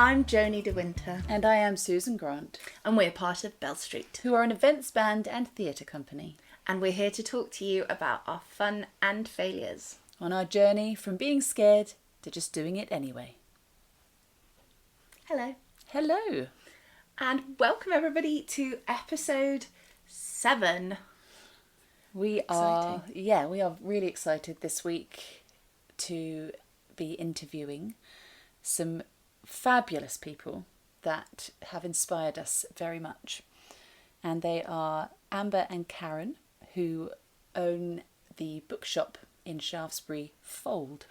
I'm Joni De Winter. And I am Susan Grant. And we're part of Bell Street, who are an events band and theatre company. And we're here to talk to you about our fun and failures. On our journey from being scared to just doing it anyway. Hello. Hello. And welcome everybody to episode 7. We are really excited this week to be interviewing some fabulous people that have inspired us very much. And they are Amber and Karen, who own the bookshop in Shaftesbury, Folde.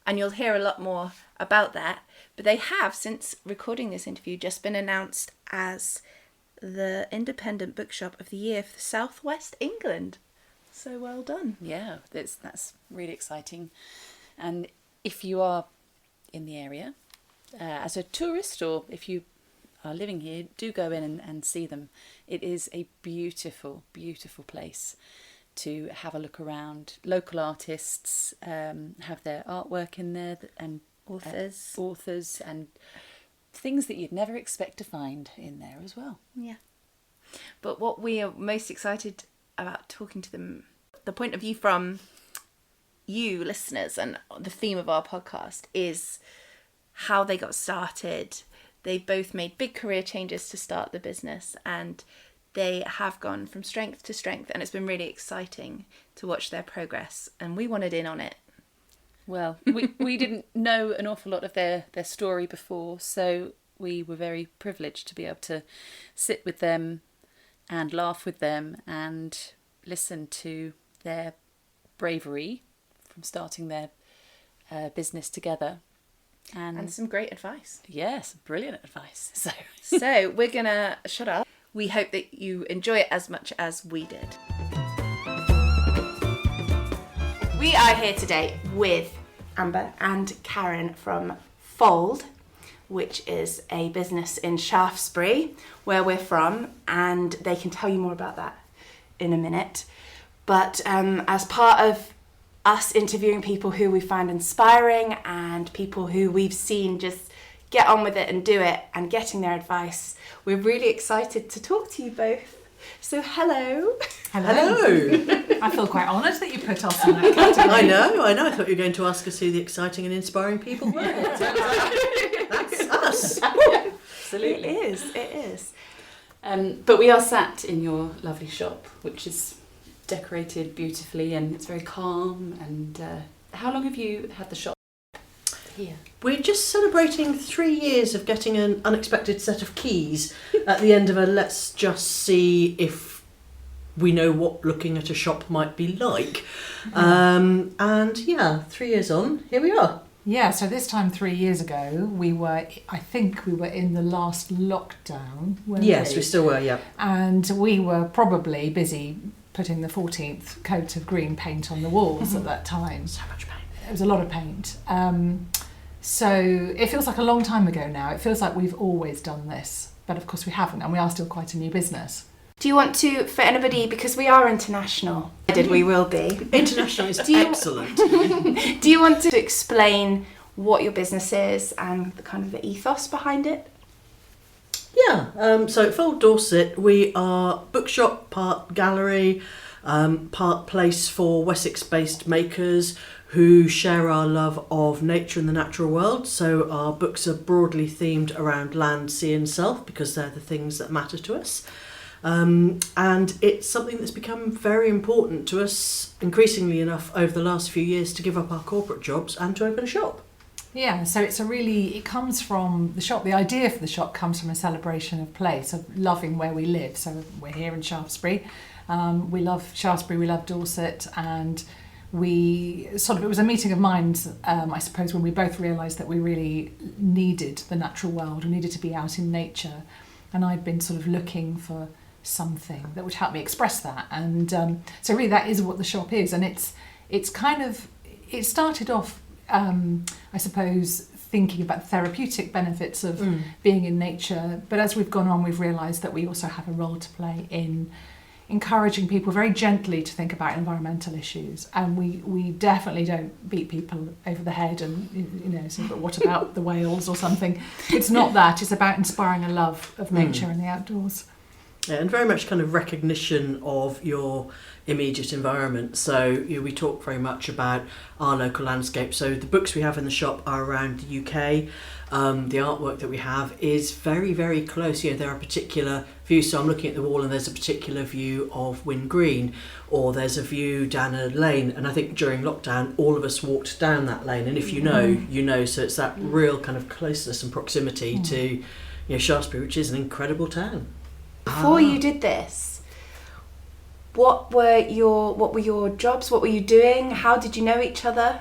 And you'll hear a lot more about that. But they have, since recording this interview, just been announced as the Independent Bookshop of the Year for South West England. So well done. Yeah, that's really exciting. And if you are in the area, as a tourist, or if you are living here, do go in and see them. It is a beautiful, beautiful place to have a look around. Local artists have their artwork in there, and authors and things that you'd never expect to find in there as well. Yeah. But what we are most excited about talking to them, the point of view from you listeners, and the theme of our podcast is how they got started. They both made big career changes to start the business, and they have gone from strength to strength, and it's been really exciting to watch their progress, and we wanted in on it. Well, we didn't know an awful lot of their story before, so we were very privileged to be able to sit with them and laugh with them and listen to their bravery from starting their business together. And some great advice. Yes, brilliant advice. So we're going to shut up. We hope that you enjoy it as much as we did. We are here today with Amber and Karen from Folde, which is a business in Shaftesbury, where we're from, and they can tell you more about that in a minute. But as part of us interviewing people who we find inspiring and people who we've seen just get on with it and do it and getting their advice, we're really excited to talk to you both. So hello. Hello. I feel quite honoured that you put us in that category. I know. I thought you were going to ask us who the exciting and inspiring people were. That's us. Absolutely. It is. But we are sat in your lovely shop, which is decorated beautifully, and it's very calm. And how long have you had the shop here? We're just celebrating 3 years of getting an unexpected set of keys at the end of a let's just see if we know what looking at a shop might be like. And yeah, 3 years on, here we are. Yeah, so this time 3 years ago, I think we were in the last lockdown. Yes, we still were, yeah. And we were probably busy putting the 14th coat of green paint on the walls at that time. So much paint. It was a lot of paint. So it feels like a long time ago now. It feels like we've always done this, but of course we haven't, and we are still quite a new business. Do you want to, for anybody, because we are international, we will be. International is excellent. Do you want to explain what your business is and the kind of the ethos behind it? Yeah, so at Folde Dorset, we are bookshop, part gallery, part place for Wessex-based makers who share our love of nature and the natural world. So our books are broadly themed around land, sea and self, because they're the things that matter to us. And it's something that's become very important to us, increasingly enough, over the last few years to give up our corporate jobs and to open a shop. Yeah, so it comes from the shop. The idea for the shop comes from a celebration of place, of loving where we live. So we're here in Shaftesbury. We love Shaftesbury, we love Dorset, and it was a meeting of minds, I suppose, when we both realised that we really needed the natural world. We needed to be out in nature. And I'd been sort of looking for something that would help me express that. And so really that is what the shop is. And it started off, I suppose, thinking about the therapeutic benefits of being in nature. But as we've gone on, we've realised that we also have a role to play in encouraging people very gently to think about environmental issues, and we definitely don't beat people over the head and say, but what about the whales or something. It's not that. It's about inspiring a love of nature and the outdoors. Yeah, and very much kind of recognition of your immediate environment. So we talk very much about our local landscape. So the books we have in the shop are around the UK. The artwork that we have is very, very close. There are particular views. So I'm looking at the wall and there's a particular view of Wyn Green, or there's a view down a lane. And I think during lockdown, all of us walked down that lane. And if you know, you know. So it's that real kind of closeness and proximity to Shaftesbury, which is an incredible town. Before you did this, what were your jobs? What were you doing? How did you know each other?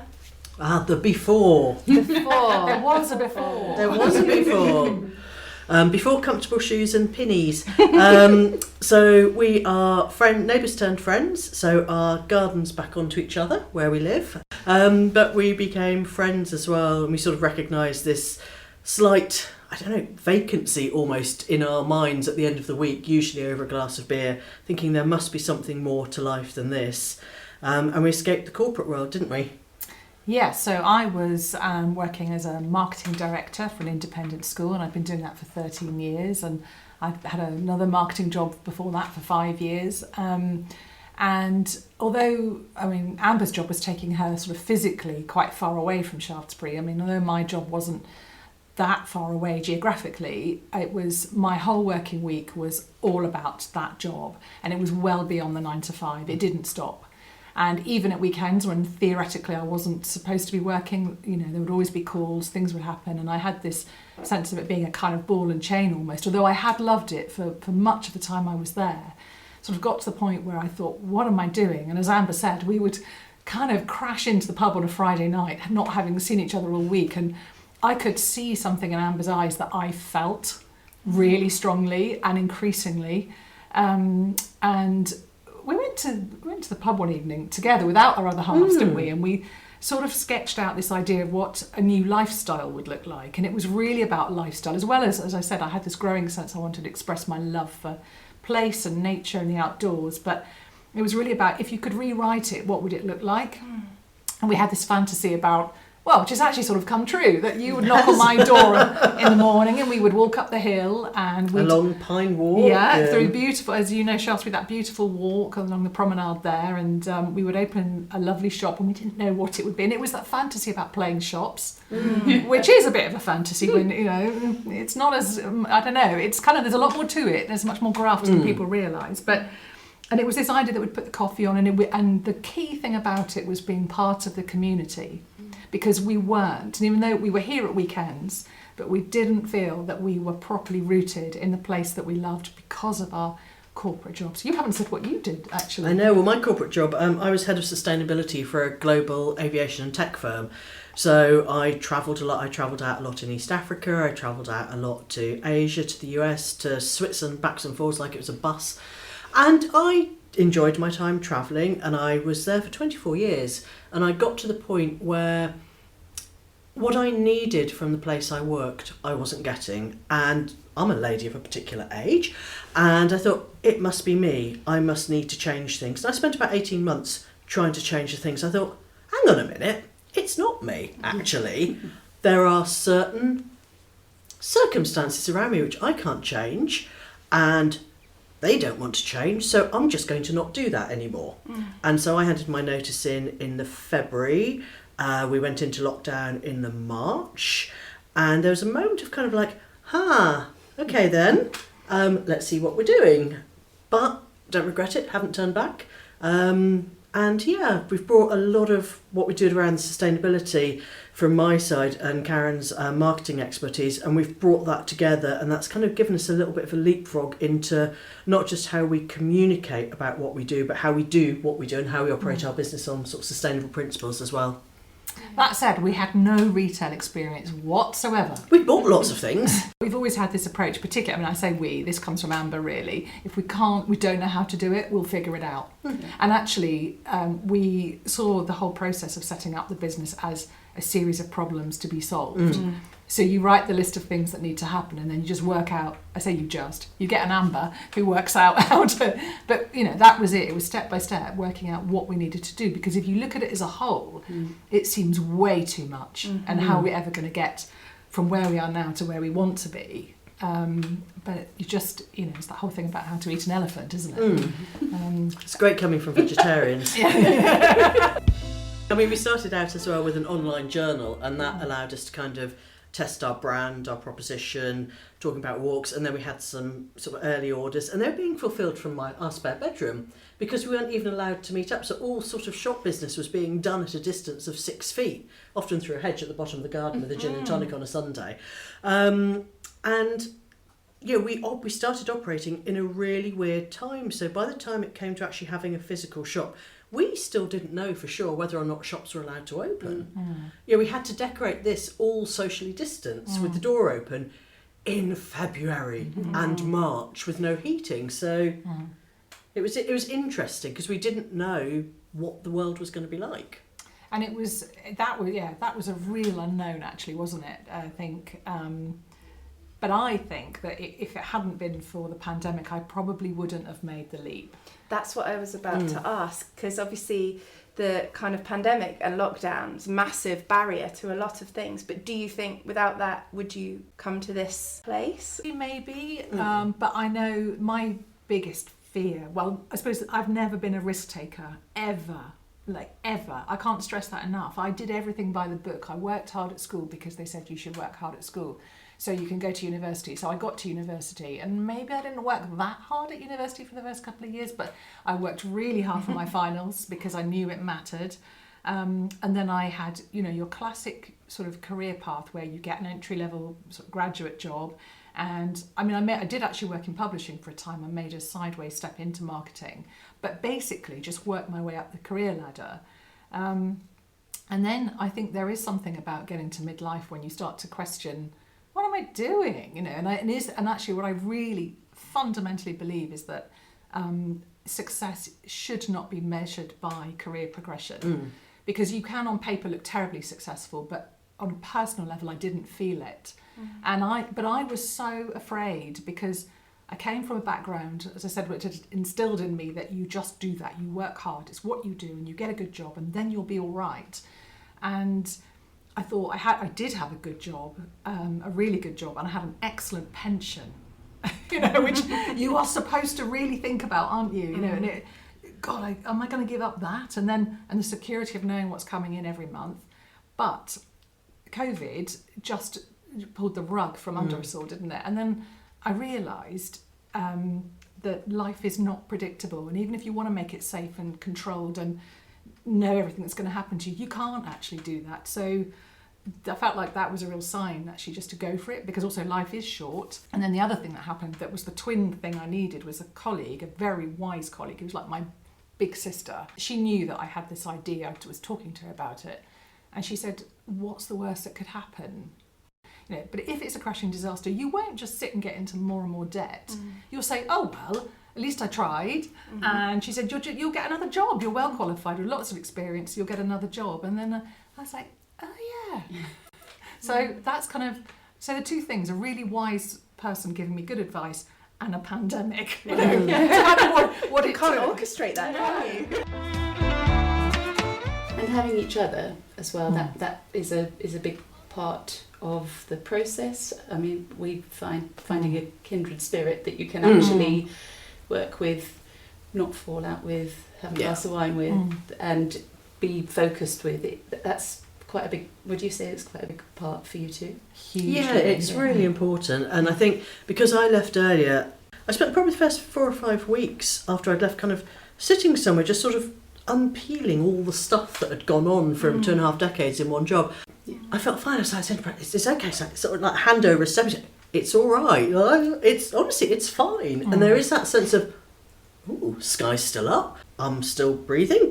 The before. There was a before. There was a before. Before comfortable shoes and pinnies. So we are neighbours turned friends. So our gardens back onto each other where we live. But we became friends as well, and we sort of recognised this slight, vacancy almost in our minds at the end of the week, usually over a glass of beer, thinking there must be something more to life than this. And we escaped the corporate world, didn't we? Yeah, so I was working as a marketing director for an independent school, and I've been doing that for 13 years, and I've had another marketing job before that for 5 years. And although, Amber's job was taking her sort of physically quite far away from Shaftesbury, although my job wasn't that far away geographically, it was my whole working week was all about that job, and it was well beyond the 9 to 5. It didn't stop. And even at weekends when theoretically I wasn't supposed to be working, there would always be calls, things would happen, and I had this sense of it being a kind of ball and chain almost, although I had loved it for much of the time I was there. Sort of got to the point where I thought, what am I doing? And as Amber said, we would kind of crash into the pub on a Friday night, not having seen each other all week, and I could see something in Amber's eyes that I felt really strongly and increasingly. And we went to the pub one evening together without our other halves, didn't we? And we sort of sketched out this idea of what a new lifestyle would look like. And it was really about lifestyle, as well as I said, I had this growing sense I wanted to express my love for place and nature and the outdoors. But it was really about, if you could rewrite it, what would it look like? And we had this fantasy about, which has actually sort of come true, that you would knock on my door in the morning and we would walk up the hill and we'd... Along Pine Walk. Through beautiful, as you know, Shaftesbury, that beautiful walk along the promenade there, and we would open a lovely shop and we didn't know what it would be. And it was that fantasy about playing shops, which is a bit of a fantasy when, it's not as, it's kind of, there's a lot more to it. There's much more graft than people realise. And it was this idea that we'd put the coffee on, and the key thing about it was being part of the community. Because we weren't, and even though we were here at weekends, but we didn't feel that we were properly rooted in the place that we loved because of our corporate jobs. You haven't said what you did, actually. I know, well, my corporate job, I was head of sustainability for a global aviation and tech firm. So I travelled a lot. I travelled out a lot in East Africa. I travelled out a lot to Asia, to the US, to Switzerland, backs and forwards like it was a bus. And I enjoyed my time travelling, and I was there for 24 years. And I got to the point where what I needed from the place I worked, I wasn't getting. And I'm a lady of a particular age, and I thought, it must be me. I must need to change things. And I spent about 18 months trying to change the things. I thought, hang on a minute, it's not me, actually. There are certain circumstances around me which I can't change, and they don't want to change, so I'm just going to not do that anymore. And so I handed my notice in the February. We went into lockdown in the March, and there was a moment of kind of like, okay then, let's see what we're doing. But don't regret it, haven't turned back. And yeah, we've brought a lot of what we did around sustainability from my side and Karen's marketing expertise, and we've brought that together, and that's kind of given us a little bit of a leapfrog into not just how we communicate about what we do, but how we do what we do and how we operate our business on sort of sustainable principles as well. That said, we had no retail experience whatsoever. We bought lots of things. We've always had this approach, particularly, I say we, this comes from Amber really, if we don't know how to do it, we'll figure it out. And actually, we saw the whole process of setting up the business as a series of problems to be solved. So you write the list of things that need to happen, and then you just work out. You get an Amber who works out how to. But that was it. It was step by step working out what we needed to do. Because if you look at it as a whole, it seems way too much. And how are we ever going to get from where we are now to where we want to be? But you just, it's that whole thing about how to eat an elephant, isn't it? It's great coming from vegetarians. I mean, we started out as well with an online journal, and that allowed us to kind of test our brand, our proposition, talking about walks, and then we had some sort of early orders, and they're being fulfilled from our spare bedroom because we weren't even allowed to meet up. So all sort of shop business was being done at a distance of 6 feet, often through a hedge at the bottom of the garden with a gin and tonic on a Sunday. We started operating in a really weird time. So by the time it came to actually having a physical shop, we still didn't know for sure whether or not shops were allowed to open. We had to decorate this all socially distanced with the door open in February and March with no heating. So it was interesting because we didn't know what the world was going to be like. And that was a real unknown, actually, wasn't it? I think. But I think that if it hadn't been for the pandemic, I probably wouldn't have made the leap. That's what I was about to ask, because obviously the kind of pandemic and lockdowns, massive barrier to a lot of things. But do you think without that, would you come to this place? Maybe, but I know my biggest fear, well, I suppose I've never been a risk taker, ever. Ever. I can't stress that enough. I did everything by the book. I worked hard at school because they said you should work hard at school so you can go to university. So I got to university, and maybe I didn't work that hard at university for the first couple of years, but I worked really hard for my finals because I knew it mattered. And then I had, your classic sort of career path where you get an entry-level sort of graduate job. And I did actually work in publishing for a time. I made a sideways step into marketing, but basically just worked my way up the career ladder. And then I think there is something about getting to midlife when you start to question, what am I doing? And actually what I really fundamentally believe is that success should not be measured by career progression, because you can on paper look terribly successful, but on a personal level I didn't feel it. But I was so afraid because I came from a background, as I said, which had instilled in me that you just do that, you work hard, it's what you do, and you get a good job, and then you'll be all right. And I thought I did have a good job, a really good job, and I had an excellent pension, which you are supposed to really think about, aren't you? And am I going to give up that? And the security of knowing what's coming in every month. But COVID just pulled the rug from under us all, didn't it? And then I realised that life is not predictable, and even if you want to make it safe and controlled and know everything that's going to happen to you, you can't actually do that. So I felt like that was a real sign actually just to go for it, because also life is short. And then the other thing that happened that was the twin thing I needed was a colleague, a very wise colleague who was like my big sister. She knew that I had this idea. I was talking to her about it, and she said, what's the worst that could happen? But if it's a crashing disaster, you won't just sit and get into more and more debt. You'll say, oh, well, at least I tried. And she said, you'll get another job. You're well qualified with lots of experience. You'll get another job. And then I was like, oh, yeah. So that's so the two things, a really wise person giving me good advice and a pandemic. What You can't orchestrate that, can you? And having each other as well, that is a big part of the process. I mean, we finding a kindred spirit that you can actually work with, not fall out with, have a glass of wine with, and be focused with it. That's quite a big, would you say it's quite a big part for you too? Hugely. Yeah, it's really important. And I think because I left earlier, I spent probably the first 4 or 5 weeks after I'd left kind of sitting somewhere, just sort of unpeeling all the stuff that had gone on from 2.5 decades in one job. I felt fine. I was like, it's okay. It's like, sort of like hand over a step. It's all right. It's honestly, it's fine. And there is that sense of, ooh, sky's still up. I'm still breathing.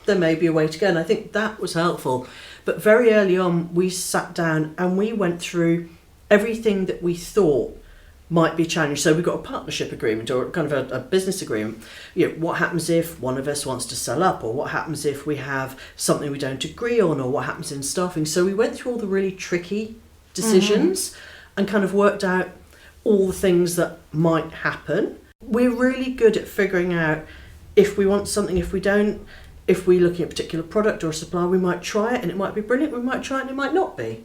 There may be a way to go. And I think that was helpful. But very early on, we sat down and we went through everything that we thought might be challenged. So we've got a partnership agreement or kind of a business agreement. What happens if one of us wants to sell up, or what happens if we have something we don't agree on, or what happens in staffing. So we went through all the really tricky decisions and kind of worked out all the things that might happen. We're really good at figuring out if we want something, if we don't. If we're looking at a particular product or a supplier, we might try it and it might be brilliant, we might try it and it might not be.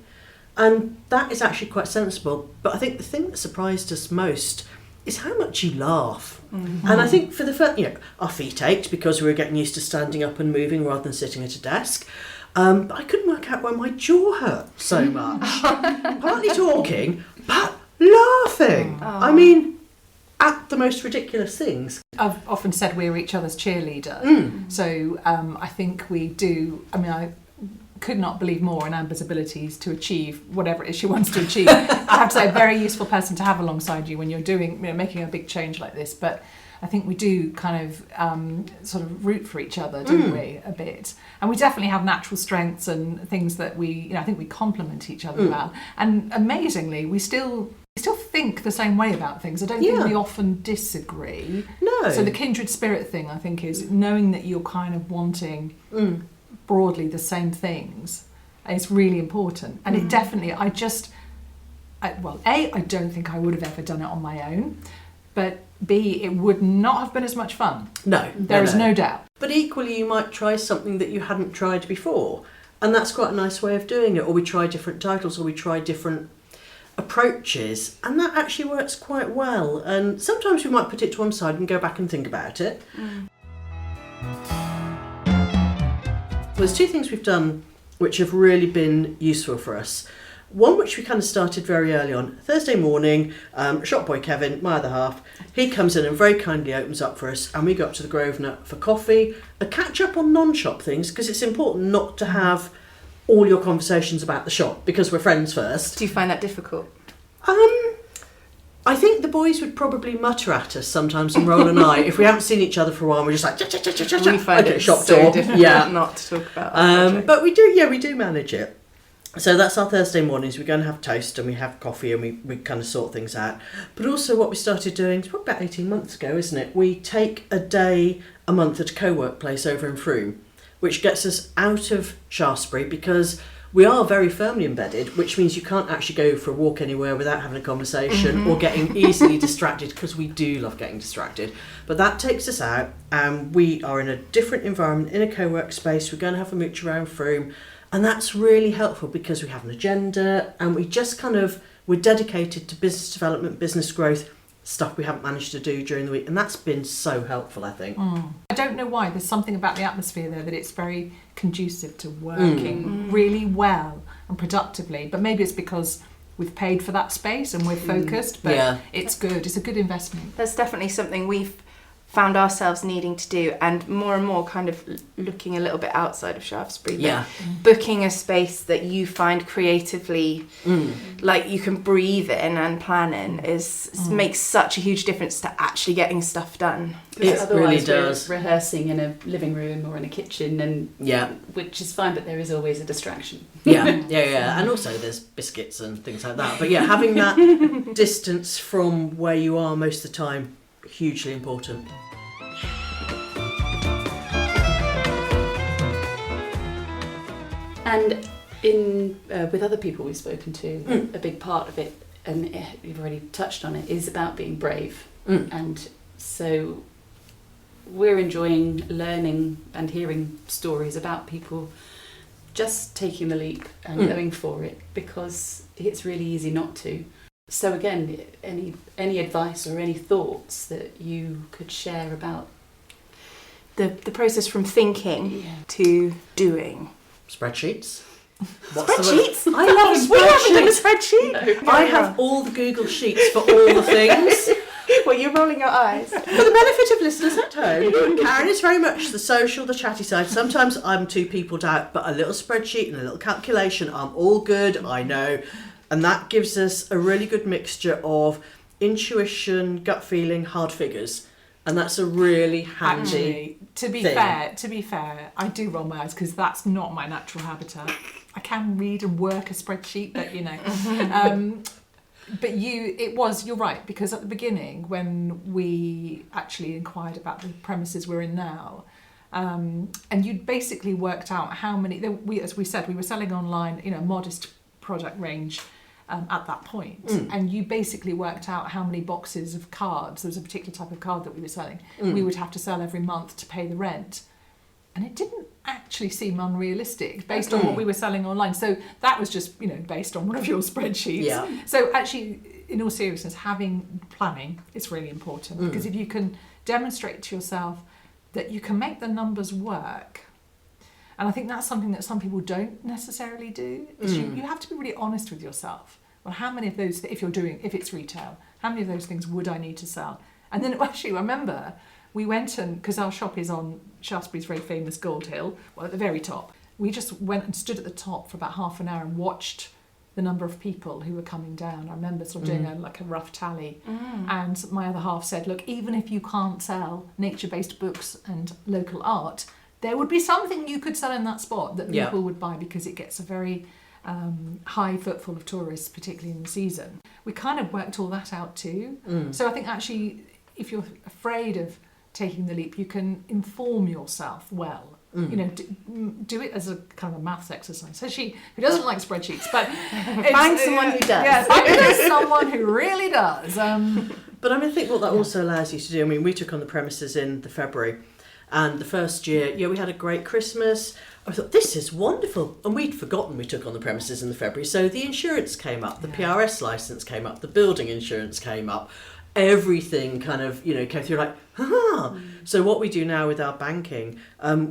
And that is actually quite sensible. But I think the thing that surprised us most is how much you laugh. And I think for the first, our feet ached because we were getting used to standing up and moving rather than sitting at a desk. But I couldn't work out why my jaw hurt so much. Partly talking, but laughing. I mean, at the most ridiculous things. I've often said we're each other's cheerleader. So I think we do. I mean, I could not believe more in Amber's abilities to achieve whatever it is she wants to achieve. I have to say, a very useful person to have alongside you when you're doing, making a big change like this. But I think we do kind of sort of root for each other, don't we, a bit? And we definitely have natural strengths and things that we, I think we complement each other well. And amazingly, we still think the same way about things. I don't think we often disagree. No. So the kindred spirit thing, I think, is knowing that you're kind of wanting broadly the same things is really important. And it definitely, I don't think I would have ever done it on my own. But B, it would not have been as much fun. No. There is no doubt. But equally, you might try something that you hadn't tried before. And that's quite a nice way of doing it. Or we try different titles, or we try different approaches. And that actually works quite well. And sometimes we might put it to one side and go back and think about it. There's two things we've done which have really been useful for us. One which we kind of started very early on. Thursday morning, shop boy Kevin, my other half, he comes in and very kindly opens up for us, and we go up to the Grosvenor for coffee, a catch up on non-shop things, because it's important not to have all your conversations about the shop, because we're friends first. Do you find that difficult? I think the boys would probably mutter at us sometimes and roll an eye if we haven't seen each other for a while. We're just like, We find it shop so door. difficult not to talk about our project. But we do manage it. So that's our Thursday mornings. We go and have toast and we have coffee and we kind of sort things out. But also what we started doing, it's probably about 18 months ago, isn't it? We take a day a month at a co-work place over in Frome, which gets us out of Shaftesbury, because we are very firmly embedded, which means you can't actually go for a walk anywhere without having a conversation or getting easily distracted, because we do love getting distracted. But that takes us out and we are in a different environment, in a co-work space. We're going to have a mooch around Frome. And that's really helpful because we have an agenda and we just we're dedicated to business development, business growth, stuff we haven't managed to do during the week. And that's been so helpful, I think. I don't know why. There's something about the atmosphere there that it's very conducive to working really well and productively. But maybe it's because we've paid for that space and we're focused. But it's good. It's a good investment. There's definitely something we've found ourselves needing to do, and more kind of looking a little bit outside of Shaftesbury. Booking a space that you find creatively like you can breathe in and plan in makes such a huge difference to actually getting stuff done. It really does. We're rehearsing in a living room or in a kitchen, and which is fine, but there is always a distraction. And also there's biscuits and things like that. But having that distance from where you are most of the time, hugely important. And in with other people we've spoken to, a big part of it, and you've already touched on it, is about being brave. And so we're enjoying learning and hearing stories about people just taking the leap and going for it, because it's really easy not to. So again, any advice or any thoughts that you could share about The process from thinking to doing. Spreadsheets. Spreadsheets? I love spreadsheets. We haven't done a spreadsheet. I have all the Google Sheets for all the things. Well, you're rolling your eyes. For the benefit of listeners at home, Karen is very much the social, the chatty side. Sometimes I'm too peopled out, but a little spreadsheet and a little calculation, I'm all good, I know. And that gives us a really good mixture of intuition, gut feeling, hard figures. And that's a really handy to be fair, I do roll my eyes because that's not my natural habitat. I can read and work a spreadsheet, but But you're right, because at the beginning, when we actually inquired about the premises we're in now, and you'd basically worked out how many, as we said, we were selling online, a modest product range at that point. And you basically worked out how many boxes of cards, there was a particular type of card that we were selling, we would have to sell every month to pay the rent. And it didn't actually seem unrealistic based on what we were selling online. So that was just, based on one of your spreadsheets. Yeah. So actually, in all seriousness, having planning is really important, because if you can demonstrate to yourself that you can make the numbers work, and I think that's something that some people don't necessarily do, is you have to be really honest with yourself. Well, how many of those, if it's retail, how many of those things would I need to sell? And then actually, I remember we went because our shop is on Shaftesbury's very famous Gold Hill, well, at the very top. We just went and stood at the top for about half an hour and watched the number of people who were coming down. I remember sort of doing a rough tally. And my other half said, look, even if you can't sell nature-based books and local art, there would be something you could sell in that spot that people would buy, because it gets a very high footfall of tourists, particularly in the season. We kind of worked all that out too. So I think actually, if you're afraid of taking the leap, you can inform yourself well. Do it as a kind of a maths exercise. So who doesn't like spreadsheets, but Find someone who does. Yeah, find someone who really does. But I think what that also allows you to do, we took on the premises in the February, and the first year, we had a great Christmas. I thought, this is wonderful. And we'd forgotten we took on the premises in the February. So the insurance came up, the PRS licence came up, the building insurance came up. Everything kind of, came through like, ha. So what we do now with our banking,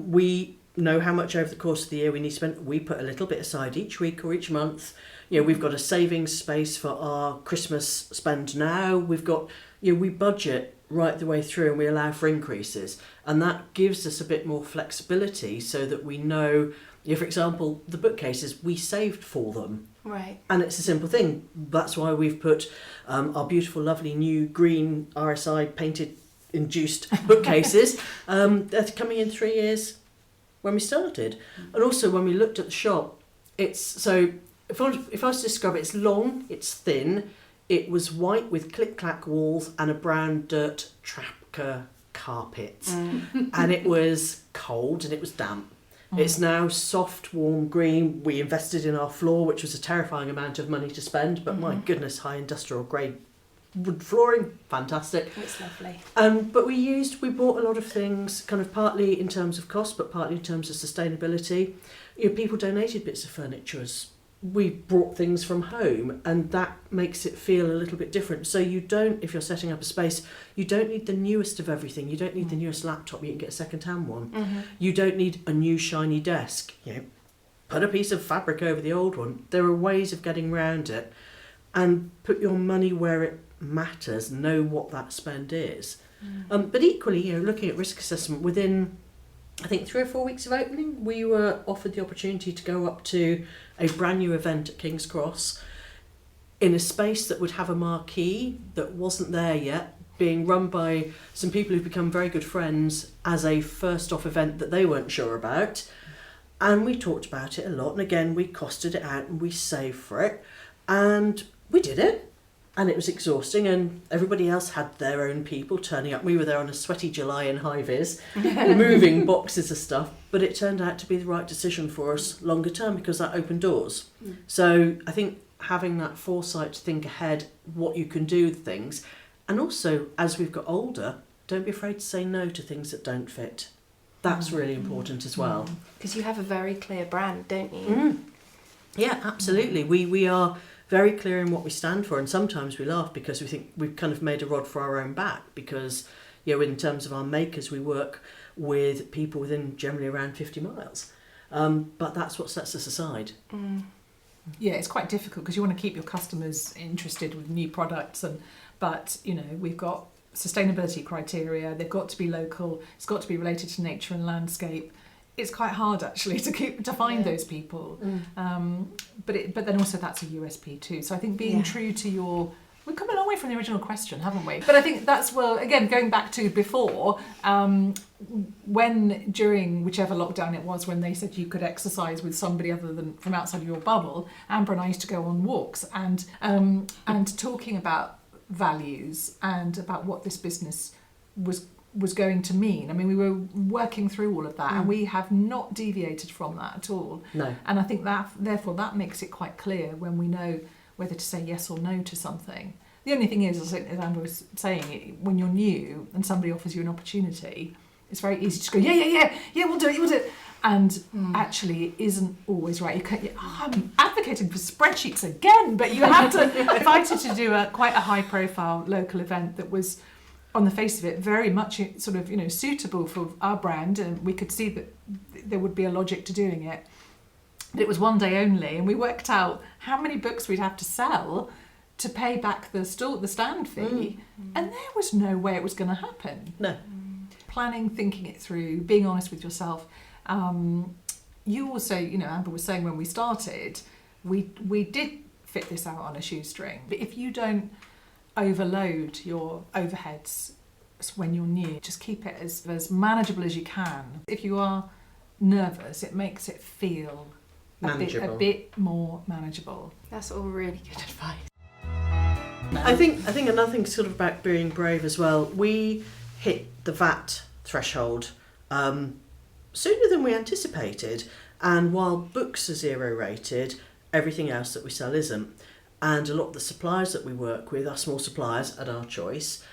we know how much over the course of the year we need to spend. We put a little bit aside each week or each month. We've got a savings space for our Christmas spend now. We've got, we budget right the way through, and we allow for increases. And that gives us a bit more flexibility, so that we know, for example, the bookcases, we saved for them. Right. And it's a simple thing. That's why we've put our beautiful, lovely new green RSI painted induced bookcases. They're coming in 3 years when we started. And also when we looked at the shop, if I was to describe it, it's long, it's thin, it was white with click-clack walls and a brown dirt tracker carpet. And it was cold and it was damp. It's now soft, warm green. We invested in our floor, which was a terrifying amount of money to spend, but my goodness, high industrial grade wood flooring, fantastic. It's lovely. But we bought a lot of things, kind of partly in terms of cost, but partly in terms of sustainability. People donated bits of furniture as we brought things from home, and that makes it feel a little bit different. So you don't, if you're setting up a space, you don't need the newest of everything. You don't need the newest laptop. You can get a second-hand one. You don't need a new shiny desk. Put a piece of fabric over the old one. There are ways of getting around it, and put your money where it matters. Know what that spend is. But equally, looking at risk assessment, within I think 3 or 4 weeks of opening, we were offered the opportunity to go up to a brand new event at King's Cross in a space that would have a marquee that wasn't there yet, being run by some people who've become very good friends as a first off event that they weren't sure about. And we talked about it a lot, and again we costed it out and we saved for it, and we did it. And it was exhausting, and everybody else had their own people turning up. We were there on a sweaty July in high vis, moving boxes of stuff, but it turned out to be the right decision for us longer term, because that opened doors. So I think having that foresight to think ahead what you can do with things, and also as we've got older, don't be afraid to say no to things that don't fit. That's really important as well. Because you have a very clear brand, don't you? Yeah, absolutely. We are very clear in what we stand for, and sometimes we laugh because we think we've kind of made a rod for our own back, because in terms of our makers, we work with people within generally around 50 miles, but that's what sets us aside. Yeah, it's quite difficult because you want to keep your customers interested with new products, but we've got sustainability criteria. They've got to be local. It's got to be related to nature and landscape. It's quite hard actually to find those people, but then also that's a USP too. So I think being true to your We've come a long way from the original question, haven't we? But I think that's, well, again, going back to before, when during whichever lockdown it was, when they said you could exercise with somebody other than from outside of your bubble, Amber and I used to go on walks and talking about values and about what this business was going to mean. I mean, we were working through all of that, and we have not deviated from that at all. No. And I think that, therefore, that makes it quite clear when we know whether to say yes or no to something. The only thing is, as Amber was saying, when you're new and somebody offers you an opportunity, it's very easy to go, yeah, we'll do it. And actually, it isn't always right. You can't, I'm advocating for spreadsheets again, but you have to invited to do quite a high-profile local event that was, on the face of it, very much sort of, suitable for our brand, and we could see that there would be a logic to doing it. But it was one day only, and we worked out how many books we'd have to sell to pay back the stand fee, and there was no way it was going to happen. No. Planning, thinking it through, being honest with yourself. You also, Amber was saying when we started, we did fit this out on a shoestring. But if you don't overload your overheads when you're new, just keep it as manageable as you can. If you are nervous, it makes it feel a bit more manageable. That's all really good advice. I think another thing sort of about being brave as well, we hit the VAT threshold sooner than we anticipated, and while books are 0 rated, everything else that we sell isn't. And a lot of the suppliers that we work with are small suppliers at our choice,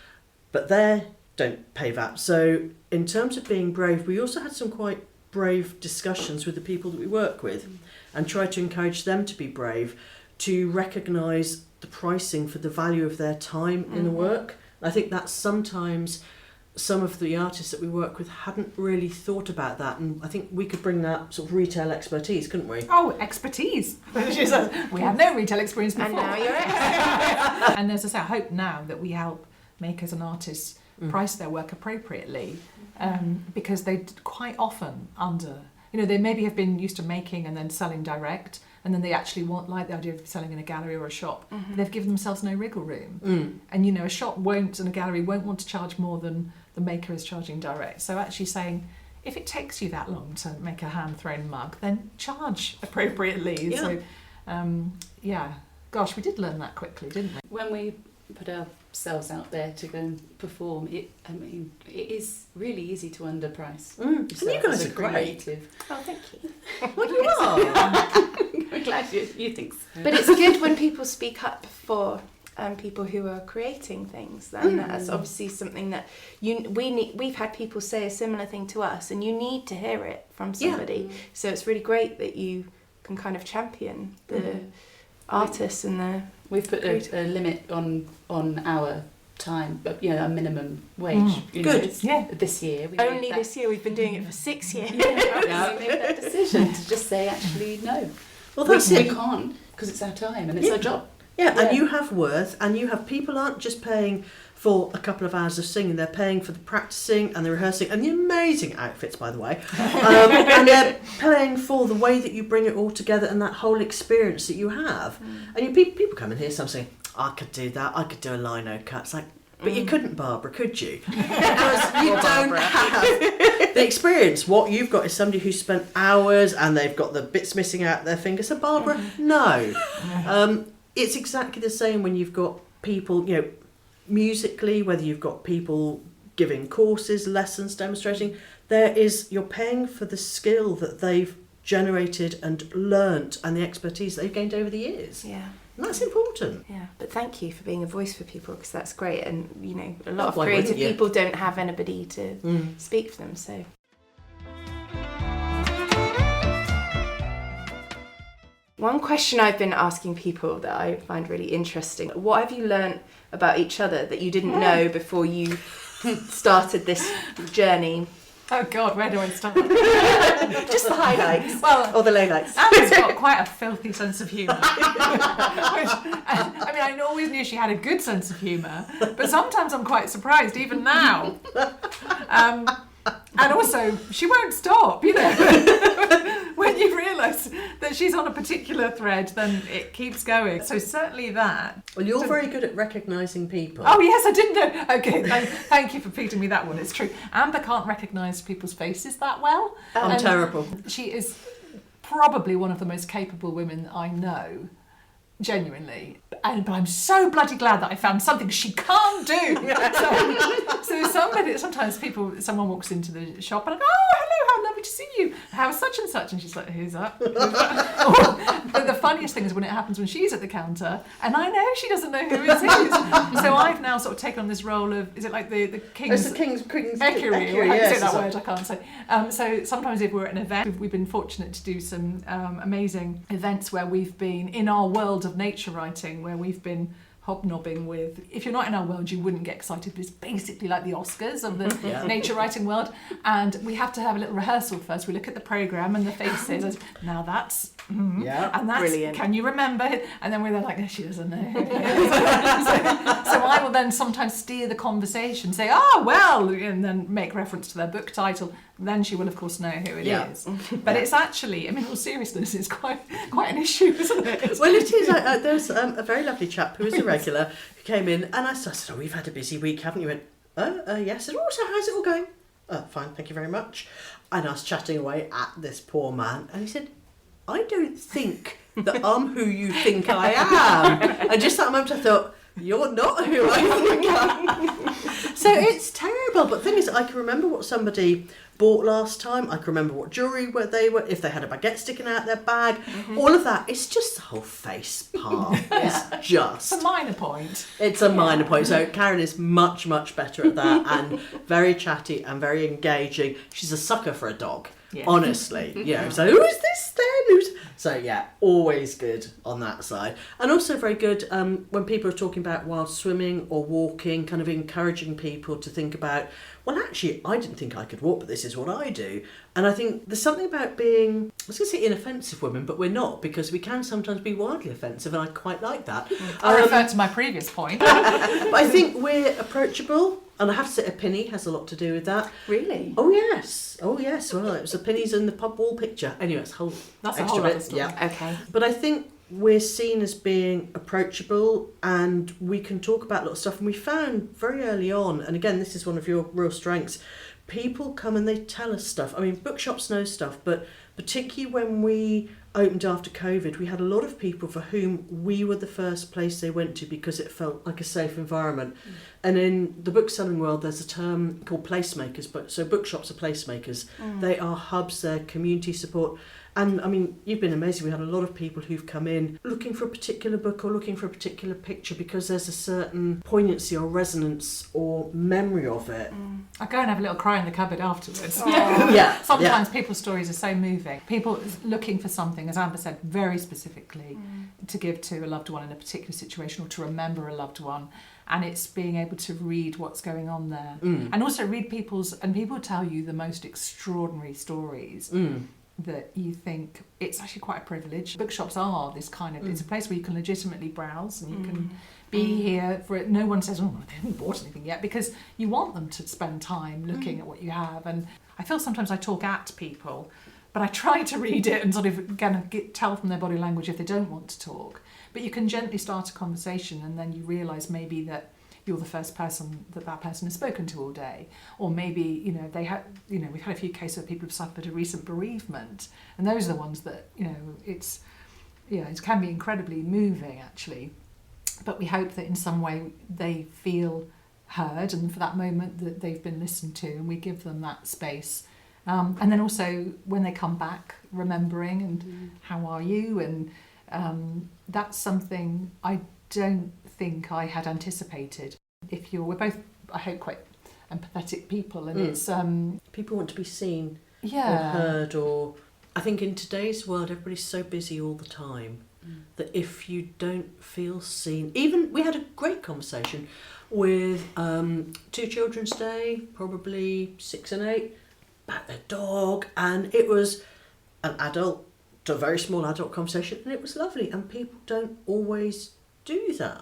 but they don't pay VAT. So in terms of being brave, we also had some quite brave discussions with the people that we work with and tried to encourage them to be brave, to recognise the pricing for the value of their time in the work. I think that sometimes some of the artists that we work with hadn't really thought about that, and I think we could bring that sort of retail expertise, couldn't we? Oh, expertise. She says, we had no retail experience before. And now you're expert. And as I say, I hope now that we help makers and artists price their work appropriately, because they quite often they maybe have been used to making and then selling direct, and then they actually like the idea of selling in a gallery or a shop. But they've given themselves no wriggle room. And a shop won't, and a gallery won't want to charge more than the maker is charging direct. So actually saying, if it takes you that long to make a hand-thrown mug, then charge appropriately. Yeah. So, gosh, we did learn that quickly, didn't we? When we put ourselves out there to go and perform, it is really easy to underprice. And you guys are great. Creative. Oh, thank you. Well, you are. I'm glad you think so. But it's good when people speak up for people who are creating things. And that's obviously something that we've had people say a similar thing to us, and you need to hear it from somebody. So it's really great that you can kind of champion the artists and the... We've put a limit on our time, but a minimum wage. Good. This year. This year, we've been doing it for 6 years. We made that decision to just say, actually, no. Well, that's it. We can't, because it's our time and it's our job. Yeah, and you have worth, and you have people aren't just paying for a couple of hours of singing, they're paying for the practicing and the rehearsing and the amazing outfits, by the way, and they're paying for the way that you bring it all together and that whole experience that you have. And people come in here, some saying, I could do that, I could do a lino cut. It's like, but you couldn't, Barbara, could you? Because you don't have the experience. What you've got is somebody who's spent hours and they've got the bits missing out their fingers. So Barbara, no. It's exactly the same when you've got people, musically, whether you've got people giving courses, lessons, demonstrating, you're paying for the skill that they've generated and learnt and the expertise they've gained over the years. Yeah. And that's important. Yeah, but thank you for being a voice for people, because that's great. And, a lot of Why creative wouldn't you? people don't have anybody to speak for them, so... One question I've been asking people that I find really interesting: what have you learnt about each other that you didn't know before you started this journey? Oh God, where do I start? Just the highlights, or the lowlights. Amber's got quite a filthy sense of humour. I always knew she had a good sense of humour, but sometimes I'm quite surprised, even now. And also, she won't stop, when you realise realise that she's on a particular thread, then it keeps going. So certainly that. Well, you're very good at recognising people. Oh yes, I didn't know. Okay, thank you for feeding me that one. It's true. Amber can't recognise people's faces that well. I'm terrible. She is probably one of the most capable women I know. Genuinely, but I'm so bloody glad that I found something she can't do. So sometimes someone walks into the shop and I go, oh, hello, how lovely to see you. How's such and such? And she's like, who's that? Who's that? But the funniest thing is when it happens when she's at the counter and I know she doesn't know who it is. So I've now sort of taken on this role of, is it like the king's... It's the king's equerry, equerry, or yes, say that word, I can't say. So sometimes if we're at an event, we've been fortunate to do some amazing events where we've been in our world of nature writing, where we've been hobnobbing with, if you're not in our world you wouldn't get excited, but it's basically like the Oscars of the nature writing world, and we have to have a little rehearsal first. We look at the programme and the faces as, now that's and that's brilliant. Can you remember it? And then we're there like, oh, she doesn't know. so I will then sometimes steer the conversation, say, oh well, and then make reference to their book title. Then she will of course know who it is. But it's actually, I mean, in all seriousness, it's quite an issue, isn't it? Well, it is. There's a very lovely chap who is a regular who came in, and I said, oh, we've had a busy week, haven't you? He went, yes. I said, oh, so how's it all going? Fine, thank you very much. And I was chatting away at this poor man, and he said, I don't think that I'm who you think I am. And just that moment I thought, you're not who I think I am. So it's terrible. But the thing is, I can remember what somebody bought last time. I can remember what jewellery they were, if they had a baguette sticking out their bag. All of that. It's just the whole face part. It's just... It's a minor point. It's a minor point. So Karen is much, much better at that, and very chatty and very engaging. She's a sucker for a dog. Yeah. Honestly, so who's this then? So yeah, always good on that side, and also very good when people are talking about while swimming or walking, kind of encouraging people to think about, well, actually, I didn't think I could walk, but this is what I do. And I think there's something about being, I was going to say inoffensive women, but we're not, because we can sometimes be wildly offensive, and I quite like that. I refer to my previous point. But I think we're approachable. And I have to say, a pinny has a lot to do with that. Really? Oh yes. Well, it was the pinnies in the pub wall picture. Anyway, that's a whole other story. Yeah. Okay. But I think we're seen as being approachable, and we can talk about a lot of stuff. And we found very early on, and again, this is one of your real strengths, people come and they tell us stuff. I mean, bookshops know stuff, but particularly when we opened after COVID, we had a lot of people for whom we were the first place they went to because it felt like a safe environment. And in the book selling world, there's a term called placemakers. So bookshops are placemakers. They are hubs, they're community support. And I mean, you've been amazing. We had a lot of people who've come in looking for a particular book or looking for a particular picture because there's a certain poignancy or resonance or memory of it. I go and have a little cry in the cupboard afterwards. Sometimes people's stories are so moving. People looking for something, as Amber said, very specifically to give to a loved one in a particular situation or to remember a loved one. And it's being able to read what's going on there. And also read people tell you the most extraordinary stories. That you think it's actually quite a privilege. Bookshops are this kind of, it's a place where you can legitimately browse and you can be here for it. No one says, oh, they haven't bought anything yet, because you want them to spend time looking at what you have. And I feel sometimes I talk at people, but I try to read it and sort of tell from their body language if they don't want to talk. But you can gently start a conversation, and then you realise maybe that you're the first person that person has spoken to all day, or maybe we've had a few cases where people have suffered a recent bereavement, and those are the ones that it can be incredibly moving actually. But we hope that in some way they feel heard, and for that moment that they've been listened to, and we give them that space. And then also when they come back, remembering and how are you, and that's something I don't think I had anticipated. We're both, I hope, quite empathetic people, and it's people want to be seen or Yeah. heard, or I think in today's world everybody's so busy all the time that if you don't feel seen, even we had a great conversation with 2 Children's Day, probably 6 and 8, about their dog, and it was an adult to a very small adult conversation, and it was lovely. And people don't always do that.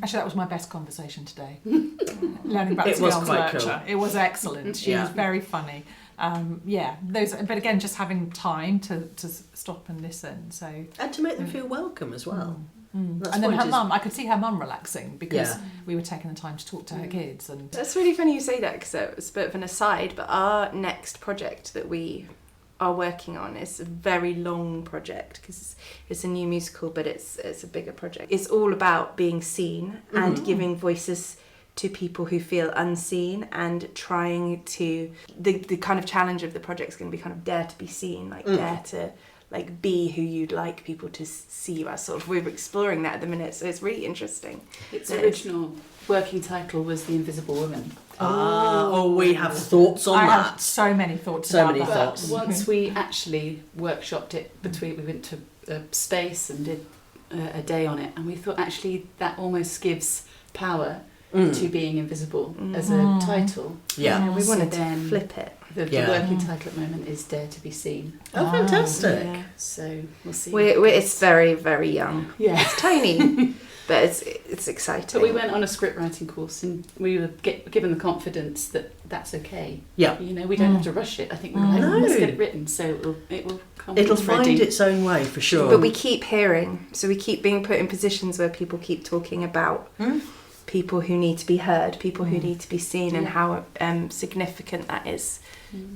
Actually, that was my best conversation today. Learning about It was skills quite nurture. cool. It was excellent. She was very funny. But again, just having time to stop and listen. So And to make them feel welcome as well. That's and then what her it is. mum, I could see her mum relaxing because Yeah. we were taking the time to talk to her kids. And That's really funny you say that, because it's a bit of an aside, but our next project that we are working on is a very long project, because it's a new musical, but it's a bigger project. It's all about being seen and giving voices to people who feel unseen, and trying to the kind of challenge of the project is going to be kind of dare to be seen, like dare to like be who you'd like people to see you as. Sort of, we're exploring that at the minute, so it's really interesting. Its original working title was The Invisible Woman. We have thoughts on I that. have so many thoughts So about many that. thoughts. But once we actually workshopped it, we went to a space and did a day on it, and we thought actually that almost gives power to being invisible as a title. Yeah. We wanted to then flip it. The working title at the moment is Dare to be Seen. Oh, fantastic. Yeah. So we'll see. It's very, very young. Yeah. It's tiny, but it's exciting. But we went on a script writing course, and we were given the confidence that that's okay. Yeah. You know, we don't have to rush it. I think we were like, No. let's get it written, so it will come. It'll when it's find ready. its own way for sure. But we keep hearing, so we keep being put in positions where people keep talking about people who need to be heard, people who need to be seen, and how significant that is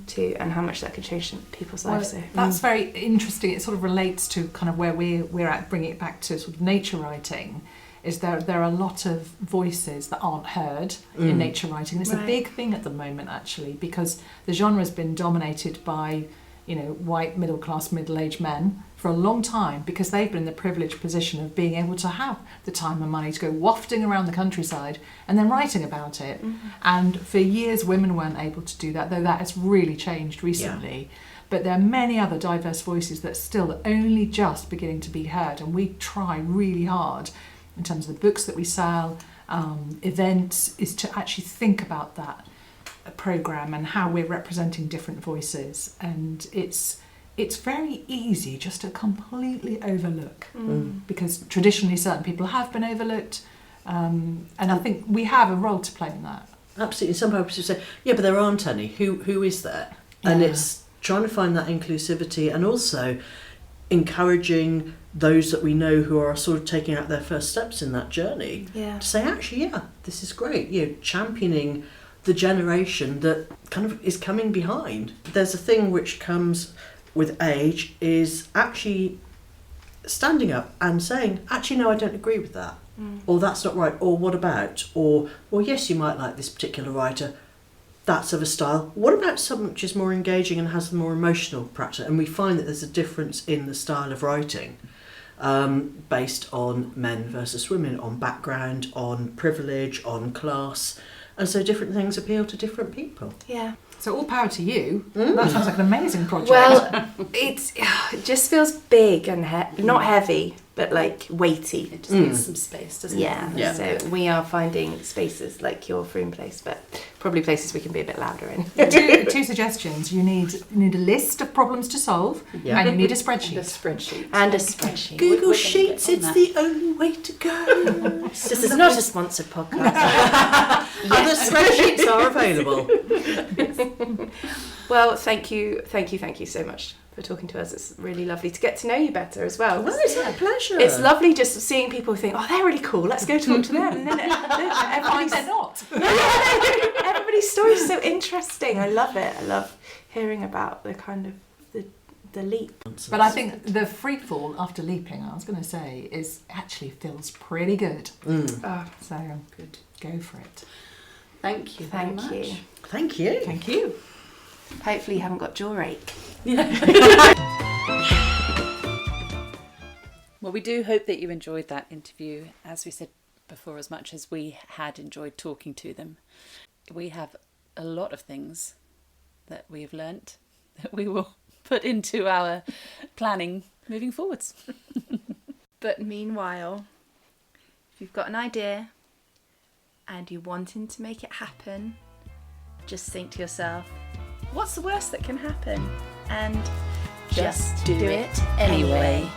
to, and how much that could change people's lives. So That's very interesting. It sort of relates to kind of where we're at, bringing it back to sort of nature writing. Is there are a lot of voices that aren't heard in nature writing. It's a big thing at the moment, actually, because the genre has been dominated by, white middle-class, middle-aged men for a long time, because they've been in the privileged position of being able to have the time and money to go wafting around the countryside and then writing about it. And for years, women weren't able to do that, though that has really changed recently. Yeah. But there are many other diverse voices that still are only just beginning to be heard, and we try really hard in terms of the books that we sell, events, is to actually think about that programme and how we're representing different voices. And it's very easy just to completely overlook, because traditionally certain people have been overlooked, and I think we have a role to play in that. Absolutely. Some people say, yeah, but there aren't any. Who is there? And it's trying to find that inclusivity, and also encouraging those that we know who are sort of taking out their first steps in that journey to say, actually, this is great. Championing the generation that kind of is coming behind. There's a thing which comes with age, is actually standing up and saying, actually, no, I don't agree with that. Or that's not right. Or what about? Or, well, yes, you might like this particular writer. That's of a style. What about something which is more engaging and has more emotional practice? And we find that there's a difference in the style of writing based on men versus women, on background, on privilege, on class. And so different things appeal to different people. Yeah. So all power to you. That sounds like an amazing project. Well, it just feels big and not heavy, but like weighty. It just needs some space, doesn't it? Yeah. So we are finding spaces like your Froome place, but probably places we can be a bit louder in. Two suggestions. You need a list of problems to solve, and you need a spreadsheet. And a spreadsheet. Google Sheets, it's the only way to go. This is not a sponsored podcast. Other spreadsheets are available. Well, thank you so much for talking to us. It's really lovely to get to know you better as well. Well, it's a pleasure. It's lovely just seeing people think, oh, they're really cool, let's go talk to them. And then everybody's they're not. Everybody's story is so interesting. I love it. I love hearing about the kind of the leap. But I think the free fall after leaping, I was going to say, actually feels pretty good. So good. Go for it. Thank you very much. Thank you. Thank you. Hopefully you haven't got jaw ache. Well, we do hope that you enjoyed that interview, as we said before, as much as we had enjoyed talking to them. We have a lot of things that we've learnt that we will put into our planning moving forwards. But meanwhile, if you've got an idea and you're wanting to make it happen, just think to yourself, what's the worst that can happen? And just do it anyway.